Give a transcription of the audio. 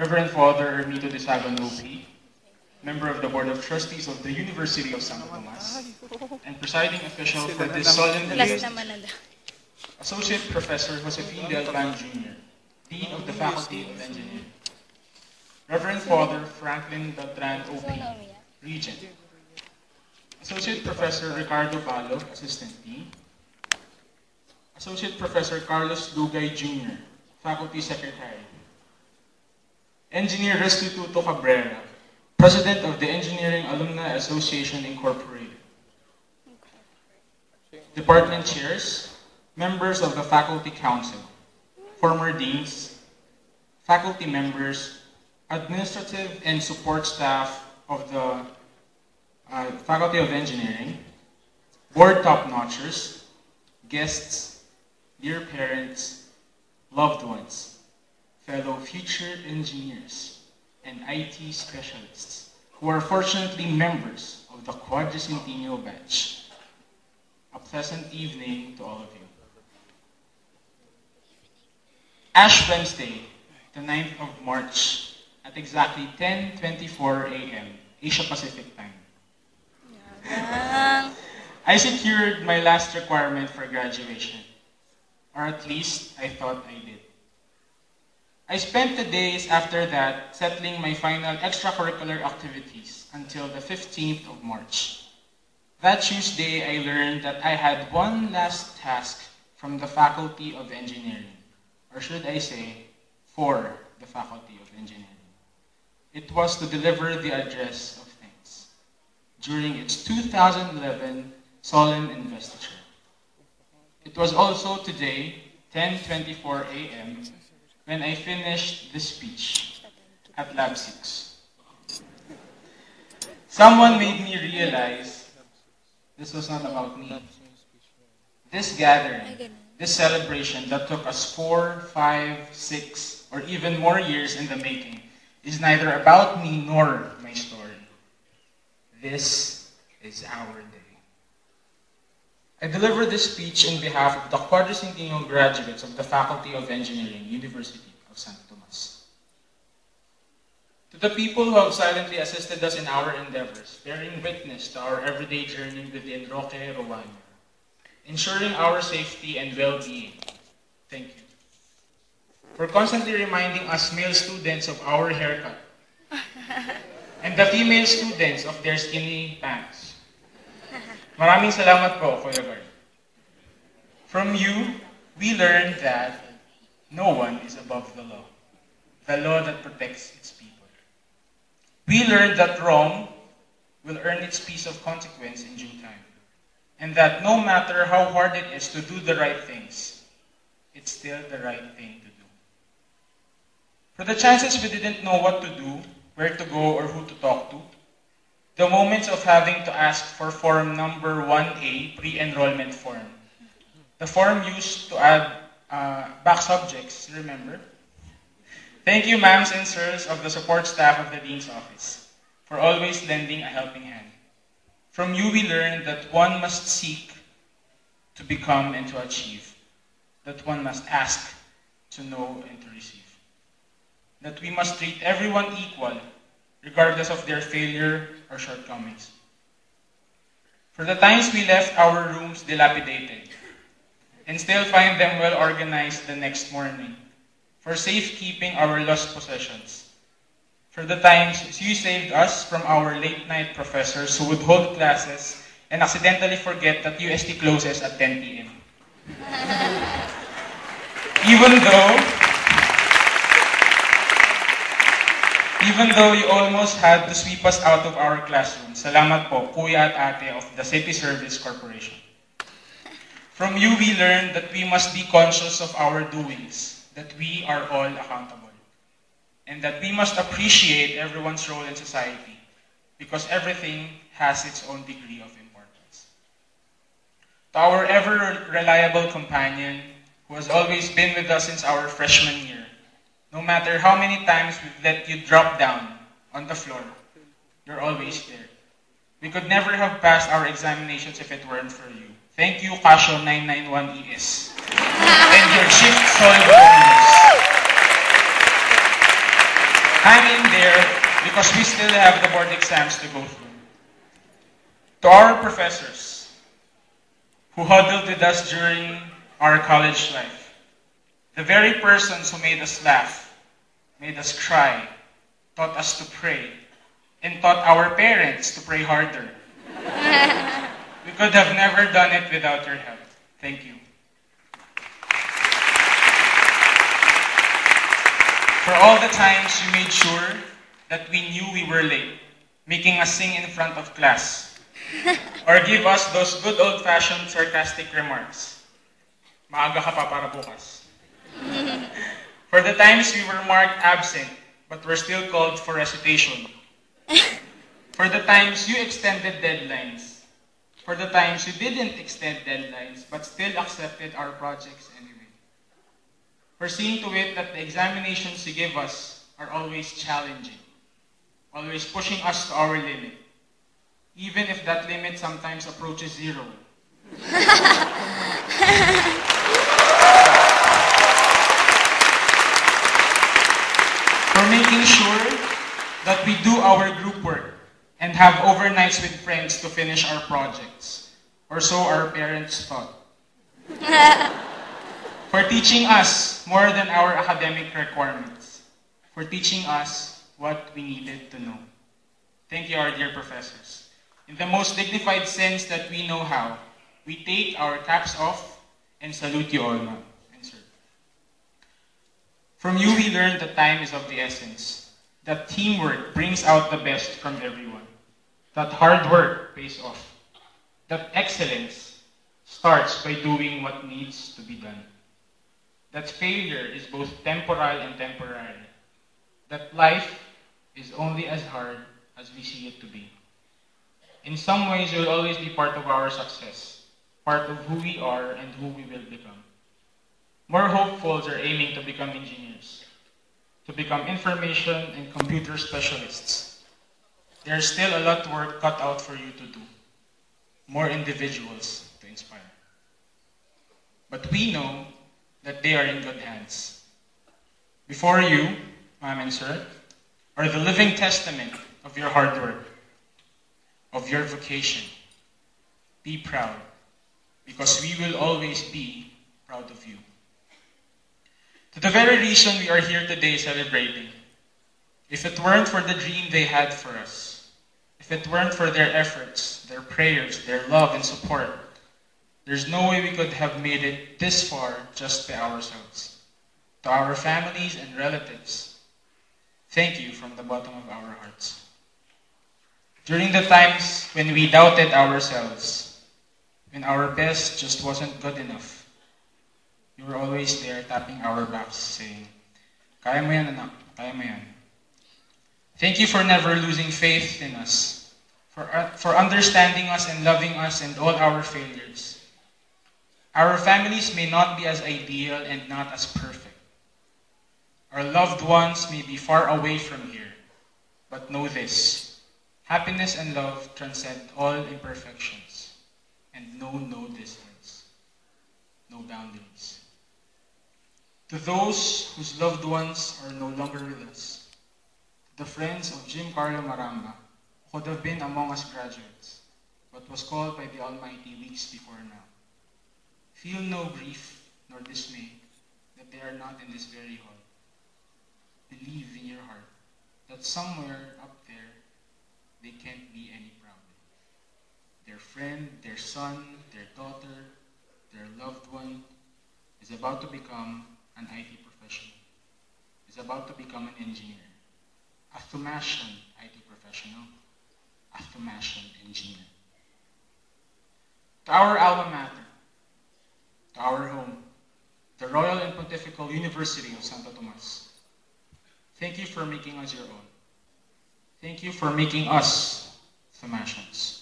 Reverend Father Ermito de Saban OP, member of the Board of Trustees of the University of Santo Tomas, and presiding official for this solemn investiture, Associate Professor Josefine Delpan Jr., Dean of the Faculty of Engineering, Reverend Father Franklin Beltran OP, Regent, Associate Professor Ricardo Palo, Assistant Dean, Associate Professor Carlos Lugay Jr., Faculty Secretary, Engineer Restituto Cabrera, President of the Engineering Alumni Association Incorporated, Department Chairs, members of the Faculty Council, former deans, faculty members, administrative and support staff of the Faculty of Engineering, board top-notchers, guests, dear parents, loved ones, fellow future engineers, and IT specialists who are fortunately members of the Quadricentennial batch. A pleasant evening to all of you. Ash Wednesday, the 9th of March, at exactly 10:24 a.m. Asia Pacific time. I secured my last requirement for graduation, or at least I thought I did. I spent the days after that settling my final extracurricular activities until the 15th of March. That Tuesday, I learned that I had one last task from the Faculty of Engineering, or should I say, for the Faculty of Engineering. It was to deliver the address of thanks during its 2011 Solemn Investiture. It was also today, 10:24 a.m., when I finished the speech at Lab 6. Someone made me realize this was not about me. This gathering, this celebration that took us 4, 5, 6, or even more years in the making is neither about me nor my story. This is our day. I deliver this speech in behalf of the Quadricentennial graduates of the Faculty of Engineering, University of Santo Tomas. To the people who have silently assisted us in our endeavors, bearing witness to our everyday journey within Roque Rowan, ensuring our safety and well-being, thank you. For constantly reminding us male students of our haircut, and the female students of their skinny pants. Maraming salamat po, Kuya Guard. From you, we learned that no one is above the law that protects its people. We learned that wrong will earn its piece of consequence in due time, and that no matter how hard it is to do the right things, it's still the right thing to do. For the chances we didn't know what to do, where to go, or who to talk to, the moments of having to ask for form number 1A, pre-enrollment form, the form used to add back subjects, remember? Thank you, ma'ams and sirs of the support staff of the Dean's Office for always lending a helping hand. From you we learned that one must seek to become and to achieve, that one must ask to know and to receive, that we must treat everyone equal regardless of their failure or shortcomings. For the times we left our rooms dilapidated and still find them well organized the next morning, for safekeeping our lost possessions, for the times you saved us from our late-night professors who would hold classes and accidentally forget that UST closes at 10 p.m. Even though you almost had to sweep us out of our classroom, salamat po, Kuya at Ate of the City Service Corporation. From you we learned that we must be conscious of our doings, that we are all accountable, and that we must appreciate everyone's role in society, because everything has its own degree of importance. To our ever-reliable companion, who has always been with us since our freshman year, no matter how many times we've let you drop down on the floor, you're always there. We could never have passed our examinations if it weren't for you. Thank you, Casio 991ES, and your shift solve bonus. Hang in there because we still have the board exams to go through. To our professors who huddled with us during our college life, the very persons who made us laugh, made us cry, taught us to pray, and taught our parents to pray harder. We could have never done it without your help. Thank you. For all the times you made sure that we knew we were late, making us sing in front of class, or give us those good old-fashioned sarcastic remarks. Maaga ka pa para bukas. For the times we were marked absent, but were still called for recitation. For the times you extended deadlines. For the times you didn't extend deadlines, but still accepted our projects anyway. For seeing to it that the examinations you give us are always challenging, always pushing us to our limit, even if that limit sometimes approaches zero. For making sure that we do our group work and have overnights with friends to finish our projects, or so our parents thought. For teaching us more than our academic requirements. For teaching us what we needed to know. Thank you, our dear professors. In the most dignified sense that we know how, we take our caps off and salute you all, ma'am and sir. From you we learned that time is of the essence, that teamwork brings out the best from everyone, that hard work pays off, that excellence starts by doing what needs to be done, that failure is both temporal and temporary, that life is only as hard as we see it to be. In some ways, you will always be part of our success, part of who we are and who we will become. More hopefuls are aiming to become engineers, to become information and computer specialists. There's still a lot of work cut out for you to do, more individuals to inspire. But we know that they are in good hands. Before you, ma'am and sir, are the living testament of your hard work, of your vocation. Be proud, because we will always be proud of you. To the very reason we are here today celebrating, if it weren't for the dream they had for us, if it weren't for their efforts, their prayers, their love and support, there's no way we could have made it this far just by ourselves. To our families and relatives, thank you from the bottom of our hearts. During the times when we doubted ourselves, when our best just wasn't good enough, you were always there tapping our backs saying, "Kaya mo yan, anak, kaya mo yan." Thank you for never losing faith in us, for understanding us and loving us and all our failures. Our families may not be as ideal and not as perfect. Our loved ones may be far away from here, but know this: happiness and love transcend all imperfections and know no distance, no boundaries. To those whose loved ones are no longer with us, the friends of Jim Carlo Maramba, who could have been among us graduates, but was called by the Almighty weeks before now. Feel no grief nor dismay that they are not in this very hall. Believe in your heart that somewhere up there they can't be any prouder. Their friend, their son, their daughter, their loved one is about to become an IT professional, is about to become an engineer, a Thumasian IT professional, a Thumasian engineer. To our alma mater, to our home, the Royal and Pontifical University of Santo Tomas, thank you for making us your own. Thank you for making us Thumasians.